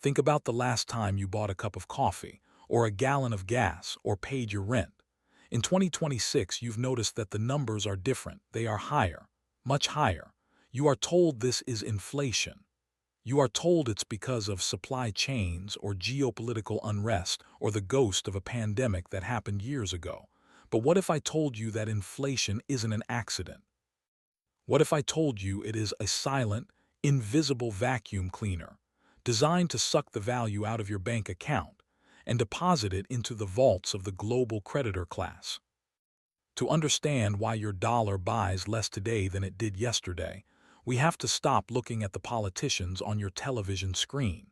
Think about the last time you bought a cup of coffee, or a gallon of gas, or paid your rent. In 2026, you've noticed that the numbers are different. They are higher, much higher. You are told this is inflation. You are told it's because of supply chains or geopolitical unrest or the ghost of a pandemic that happened years ago. But what if I told you that inflation isn't an accident? What if I told you it is a silent, invisible vacuum cleaner, designed to suck the value out of your bank account and deposit it into the vaults of the global creditor class? To understand why your dollar buys less today than it did yesterday, we have to stop looking at the politicians on your television screen.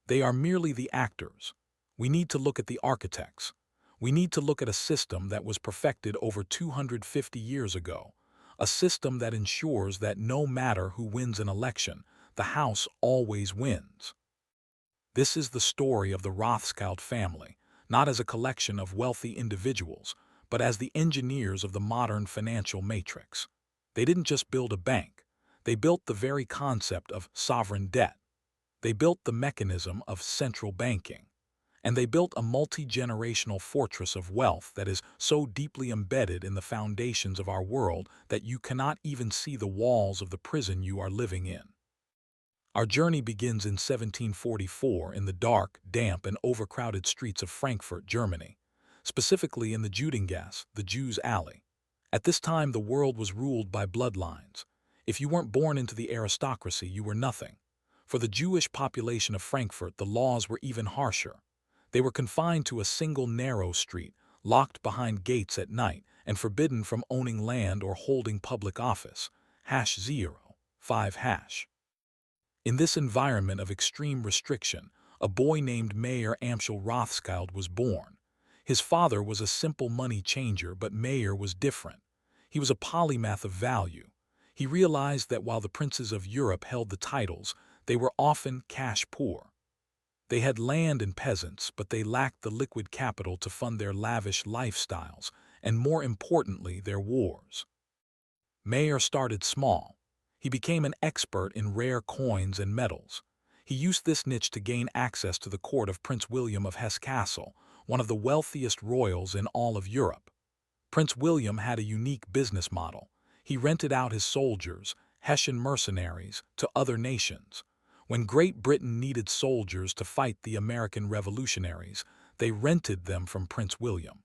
They are merely the actors. We need to look at the architects. We need to look at a system that was perfected over 250 years ago, a system that ensures that no matter who wins an election, the House always wins. This is the story of the Rothschild family, not as a collection of wealthy individuals, but as the engineers of the modern financial matrix. They didn't just build a bank. They built the very concept of sovereign debt. They built the mechanism of central banking. And they built a multi-generational fortress of wealth that is so deeply embedded in the foundations of our world that you cannot even see the walls of the prison you are living in. Our journey begins in 1744 in the dark, damp, and overcrowded streets of Frankfurt, Germany, specifically in the Judengasse, the Jews' alley. At this time, the world was ruled by bloodlines. If you weren't born into the aristocracy, you were nothing. For the Jewish population of Frankfurt, the laws were even harsher. They were confined to a single narrow street, locked behind gates at night, and forbidden from owning land or holding public office. #0, 5#. In this environment of extreme restriction, a boy named Mayer Amschel Rothschild was born. His father was a simple money changer, but Mayer was different. He was a polymath of value. He realized that while the princes of Europe held the titles, they were often cash poor. They had land and peasants, but they lacked the liquid capital to fund their lavish lifestyles, and more importantly, their wars. Mayer started small. He became an expert in rare coins and metals. He used this niche to gain access to the court of Prince William of Hesse-Kassel, one of the wealthiest royals in all of Europe. Prince William had a unique business model. He rented out his soldiers, Hessian mercenaries, to other nations. When Great Britain needed soldiers to fight the American revolutionaries, they rented them from Prince William.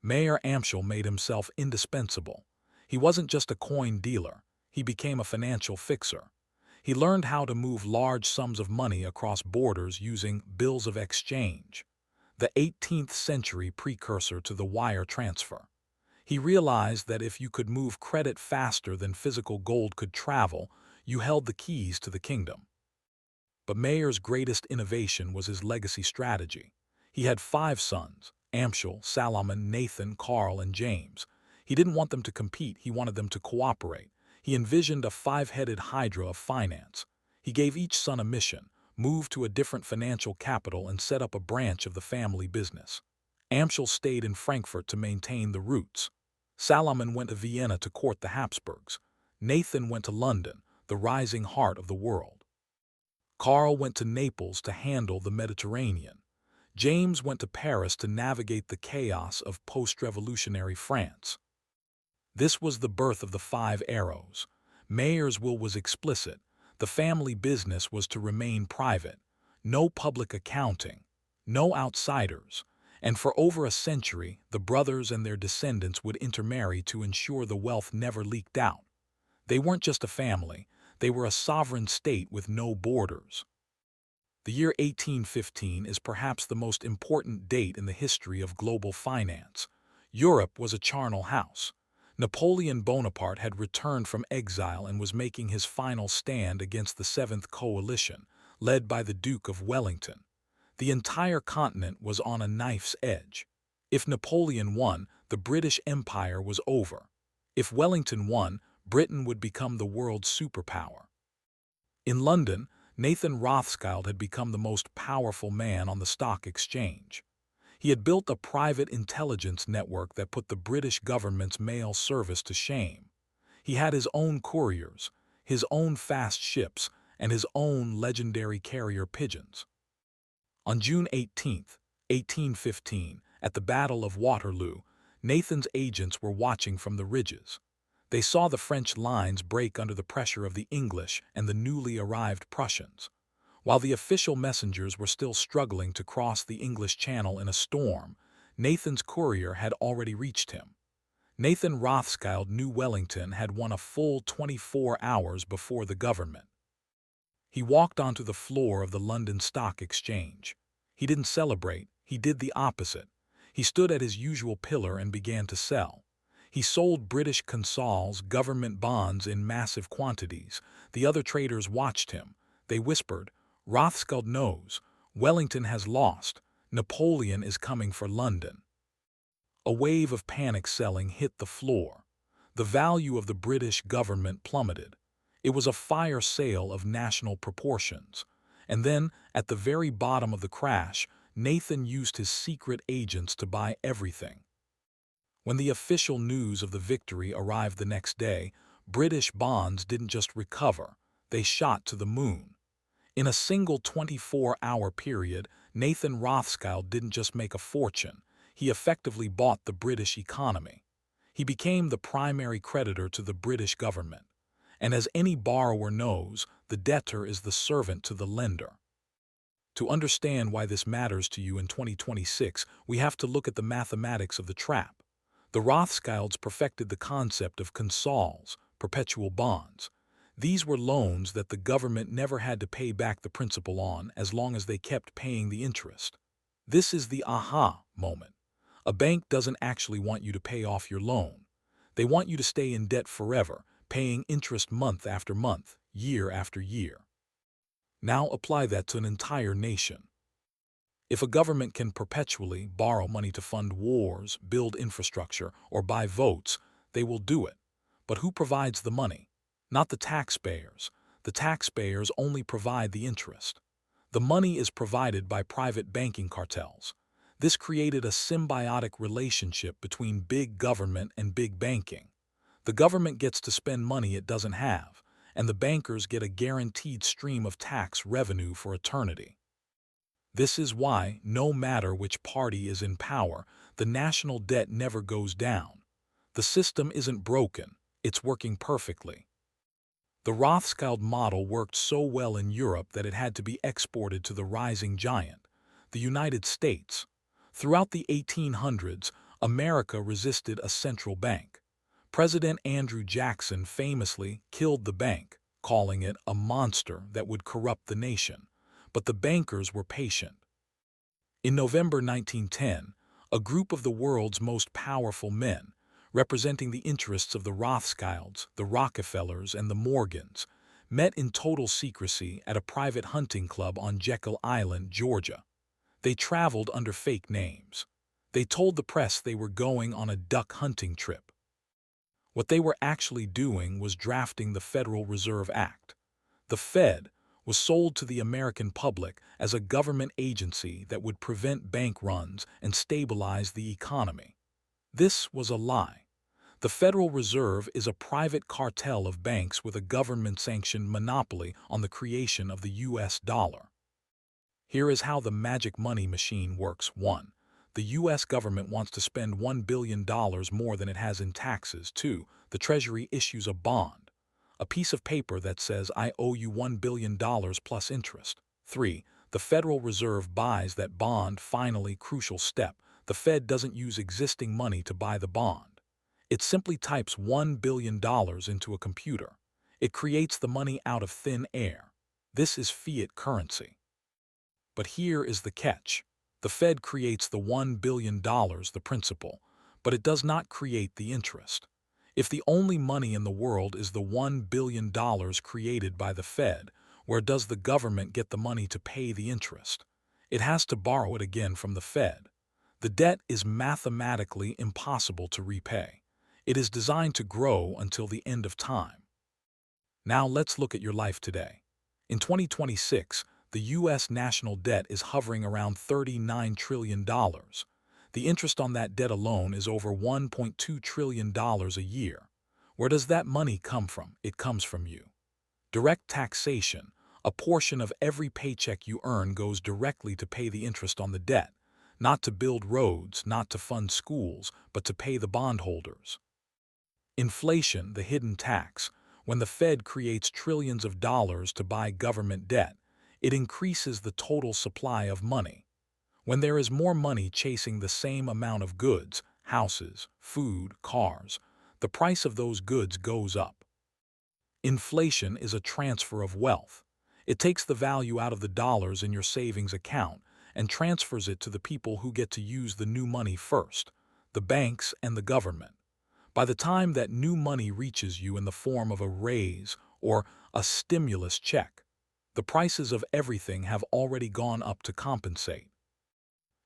Mayer Amschel made himself indispensable. He wasn't just a coin dealer. He became a financial fixer. He learned how to move large sums of money across borders using bills of exchange, the 18th century precursor to the wire transfer. He realized that if you could move credit faster than physical gold could travel, you held the keys to the kingdom. But Mayer's greatest innovation was his legacy strategy. He had 5 sons: Amschel, Salomon, Nathan, Karl, and James. He didn't want them to compete, he wanted them to cooperate. He envisioned a 5-headed hydra of finance. He gave each son a mission: move to a different financial capital and set up a branch of the family business. Amschel stayed in Frankfurt to maintain the roots. Salomon went to Vienna to court the Habsburgs. Nathan went to London, the rising heart of the world. Karl went to Naples to handle the Mediterranean. James went to Paris to navigate the chaos of post-revolutionary France. This was the birth of the 5 arrows. Mayer's will was explicit. The family business was to remain private. No public accounting. No outsiders. And for over a century, the brothers and their descendants would intermarry to ensure the wealth never leaked out. They weren't just a family. They were a sovereign state with no borders. The year 1815 is perhaps the most important date in the history of global finance. Europe was a charnel house. Napoleon Bonaparte had returned from exile and was making his final stand against the Seventh Coalition, led by the Duke of Wellington. The entire continent was on a knife's edge. If Napoleon won, the British Empire was over. If Wellington won, Britain would become the world's superpower. In London, Nathan Rothschild had become the most powerful man on the stock exchange. He had built a private intelligence network that put the British government's mail service to shame. He had his own couriers, his own fast ships, and his own legendary carrier pigeons. On June 18, 1815, at the Battle of Waterloo, Nathan's agents were watching from the ridges. They saw the French lines break under the pressure of the English and the newly arrived Prussians. While the official messengers were still struggling to cross the English Channel in a storm, Nathan's courier had already reached him. Nathan Rothschild knew Wellington had won a full 24 hours before the government. He walked onto the floor of the London Stock Exchange. He didn't celebrate, he did the opposite. He stood at his usual pillar and began to sell. He sold British consols, government bonds in massive quantities. The other traders watched him. They whispered, "Rothschild knows. Wellington has lost. Napoleon is coming for London." A wave of panic selling hit the floor. The value of the British government plummeted. It was a fire sale of national proportions. And then, at the very bottom of the crash, Nathan used his secret agents to buy everything. When the official news of the victory arrived the next day, British bonds didn't just recover, they shot to the moon. In a single 24-hour period, Nathan Rothschild didn't just make a fortune, he effectively bought the British economy. He became the primary creditor to the British government. And as any borrower knows, the debtor is the servant to the lender. To understand why this matters to you in 2026, we have to look at the mathematics of the trap. The Rothschilds perfected the concept of consols, perpetual bonds. These were loans that the government never had to pay back the principal on as long as they kept paying the interest. This is the aha moment. A bank doesn't actually want you to pay off your loan. They want you to stay in debt forever, paying interest month after month, year after year. Now apply that to an entire nation. If a government can perpetually borrow money to fund wars, build infrastructure, or buy votes, they will do it. But who provides the money? Not the taxpayers. The taxpayers only provide the interest. The money is provided by private banking cartels. This created a symbiotic relationship between big government and big banking. The government gets to spend money it doesn't have, and the bankers get a guaranteed stream of tax revenue for eternity. This is why, no matter which party is in power, the national debt never goes down. The system isn't broken, it's working perfectly. The Rothschild model worked so well in Europe that it had to be exported to the rising giant, the United States. Throughout the 1800s, America resisted a central bank. President Andrew Jackson famously killed the bank, calling it a monster that would corrupt the nation. But the bankers were patient. In November 1910, a group of the world's most powerful men, representing the interests of the Rothschilds, the Rockefellers, and the Morgans, met in total secrecy at a private hunting club on Jekyll Island, Georgia. They traveled under fake names. They told the press they were going on a duck hunting trip. What they were actually doing was drafting the Federal Reserve Act. The Fed was sold to the American public as a government agency that would prevent bank runs and stabilize the economy. This was a lie. The Federal Reserve is a private cartel of banks with a government-sanctioned monopoly on the creation of the U.S. dollar. Here is how the magic money machine works. 1. The U.S. government wants to spend $1 billion more than it has in taxes. 2. The Treasury issues a bond, a piece of paper that says, "I owe you $1 billion plus interest." 3. The Federal Reserve buys that bond. Finally, crucial step, the Fed doesn't use existing money to buy the bond. It simply types $1 billion into a computer. It creates the money out of thin air. This is fiat currency. But here is the catch. The Fed creates the $1 billion, the principal, but it does not create the interest. If the only money in the world is the $1 billion created by the Fed, where does the government get the money to pay the interest? It has to borrow it again from the Fed. The debt is mathematically impossible to repay. It is designed to grow until the end of time. Now let's look at your life today. In 2026, the U.S. national debt is hovering around $39 trillion. The interest on that debt alone is over $1.2 trillion a year. Where does that money come from? It comes from you. Direct taxation, A portion of every paycheck you earn goes directly to pay the interest on the debt, not to build roads, not to fund schools, but to pay the bondholders. Inflation, the hidden tax. When the Fed creates trillions of dollars to buy government debt, it increases the total supply of money. When there is more money chasing the same amount of goods, houses, food, cars, the price of those goods goes up. Inflation is a transfer of wealth. It takes the value out of the dollars in your savings account and transfers it to the people who get to use the new money first, the banks and the government. By the time that new money reaches you in the form of a raise or a stimulus check, the prices of everything have already gone up to compensate.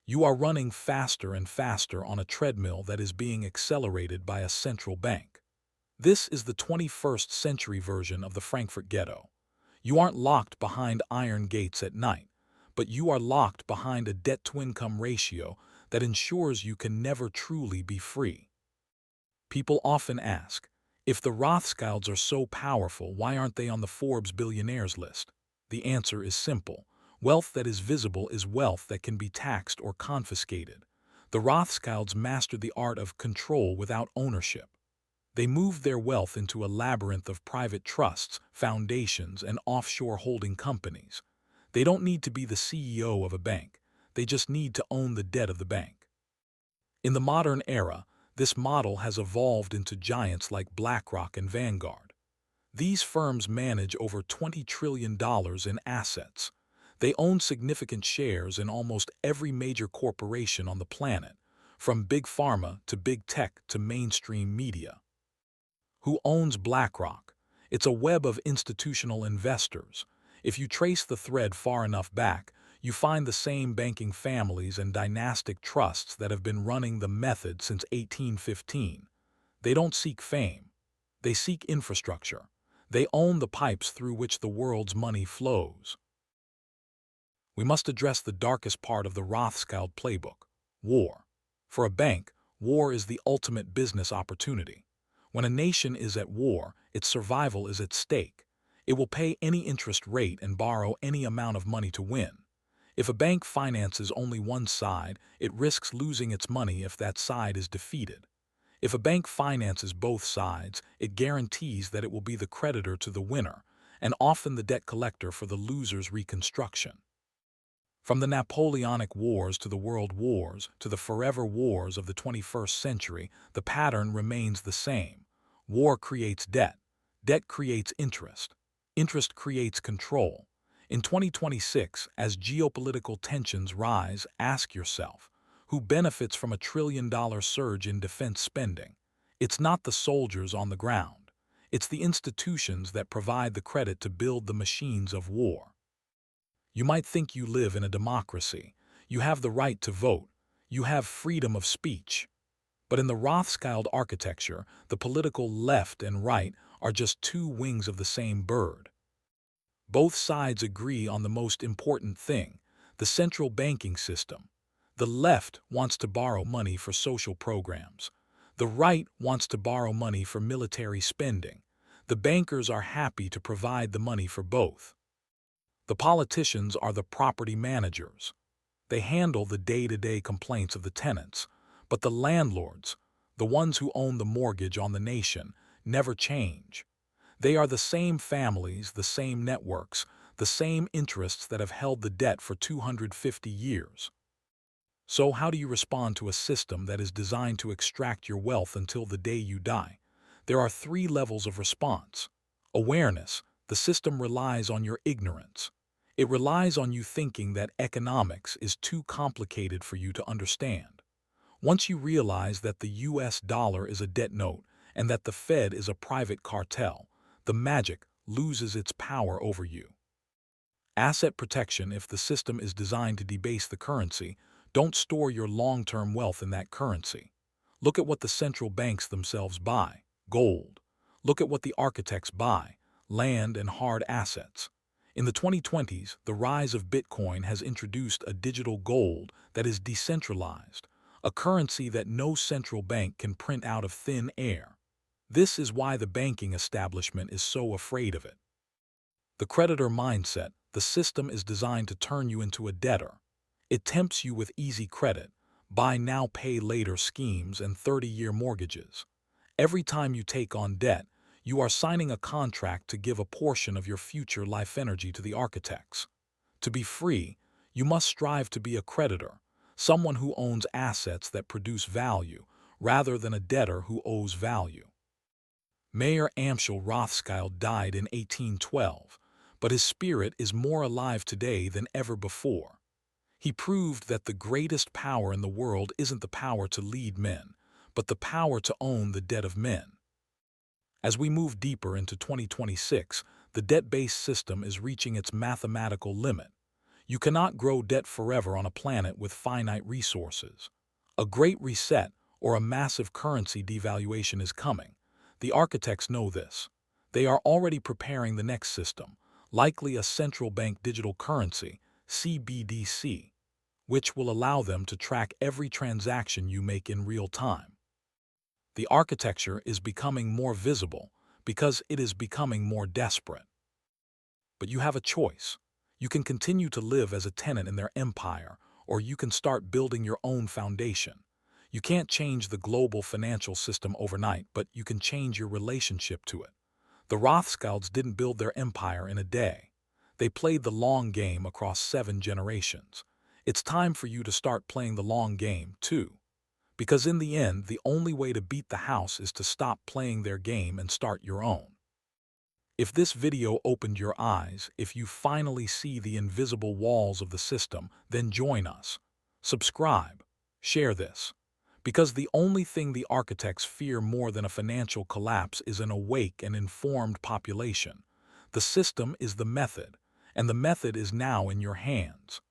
You are running faster and faster on a treadmill that is being accelerated by a central bank. This is the 21st century version of the Frankfurt ghetto. You aren't locked behind iron gates at night, but you are locked behind a debt-to-income ratio that ensures you can never truly be free. People often ask, if the Rothschilds are so powerful, why aren't they on the Forbes billionaires list? The answer is simple. Wealth that is visible is wealth that can be taxed or confiscated. The Rothschilds mastered the art of control without ownership. They moved their wealth into a labyrinth of private trusts, foundations, and offshore holding companies. They don't need to be the CEO of a bank. They just need to own the debt of the bank. In the modern era, this model has evolved into giants like BlackRock and Vanguard. These firms manage over $20 trillion in assets. They own significant shares in almost every major corporation on the planet, from big pharma to big tech to mainstream media. Who owns BlackRock? It's a web of institutional investors. If you trace the thread far enough back, you find the same banking families and dynastic trusts that have been running the method since 1815. They don't seek fame. They seek infrastructure. They own the pipes through which the world's money flows. We must address the darkest part of the Rothschild Playbook: war. For a bank, war is the ultimate business opportunity. When a nation is at war, its survival is at stake. It will pay any interest rate and borrow any amount of money to win. If a bank finances only one side, it risks losing its money if that side is defeated. If a bank finances both sides, it guarantees that it will be the creditor to the winner, and often the debt collector for the loser's reconstruction. From the Napoleonic Wars to the World Wars to the forever wars of the 21st century, the pattern remains the same. War creates debt. Debt creates interest. Interest creates control. In 2026, as geopolitical tensions rise, ask yourself, who benefits from a trillion-dollar surge in defense spending? It's not the soldiers on the ground. It's the institutions that provide the credit to build the machines of war. You might think you live in a democracy. You have the right to vote. You have freedom of speech. But in the Rothschild architecture, the political left and right are just two wings of the same bird. Both sides agree on the most important thing: the central banking system. The left wants to borrow money for social programs. The right wants to borrow money for military spending. The bankers are happy to provide the money for both. The politicians are the property managers. They handle the day-to-day complaints of the tenants. But the landlords, the ones who own the mortgage on the nation, never change. They are the same families, the same networks, the same interests that have held the debt for 250 years. So how do you respond to a system that is designed to extract your wealth until the day you die? There are 3 levels of response. Awareness: the system relies on your ignorance. It relies on you thinking that economics is too complicated for you to understand. Once you realize that the US dollar is a debt note and that the Fed is a private cartel, the magic loses its power over you. Asset protection: if the system is designed to debase the currency, don't store your long-term wealth in that currency. Look at what the central banks themselves buy: gold. Look at what the architects buy: land and hard assets. In the 2020s, the rise of Bitcoin has introduced a digital gold that is decentralized, a currency that no central bank can print out of thin air. This is why the banking establishment is so afraid of it. The creditor mindset, the system is designed to turn you into a debtor. It tempts you with easy credit, buy now pay later schemes and 30-year mortgages. Every time you take on debt, you are signing a contract to give a portion of your future life energy to the architects. To be free, you must strive to be a creditor, someone who owns assets that produce value, rather than a debtor who owes value. Mayor Amschel Rothschild died in 1812, but his spirit is more alive today than ever before. He proved that the greatest power in the world isn't the power to lead men, but the power to own the debt of men. As we move deeper into 2026, the debt-based system is reaching its mathematical limit. You cannot grow debt forever on a planet with finite resources. A great reset or a massive currency devaluation is coming. The architects know this. They are already preparing the next system, likely a central bank digital currency, CBDC, which will allow them to track every transaction you make in real time. The architecture is becoming more visible because it is becoming more desperate. But you have a choice. You can continue to live as a tenant in their empire, or you can start building your own foundation. You can't change the global financial system overnight, but you can change your relationship to it. The Rothschilds didn't build their empire in a day. They played the long game across 7 generations. It's time for you to start playing the long game, too. Because in the end, the only way to beat the house is to stop playing their game and start your own. If this video opened your eyes, if you finally see the invisible walls of the system, then join us. Subscribe. Share this. Because the only thing the architects fear more than a financial collapse is an awake and informed population. The system is the method, and the method is now in your hands.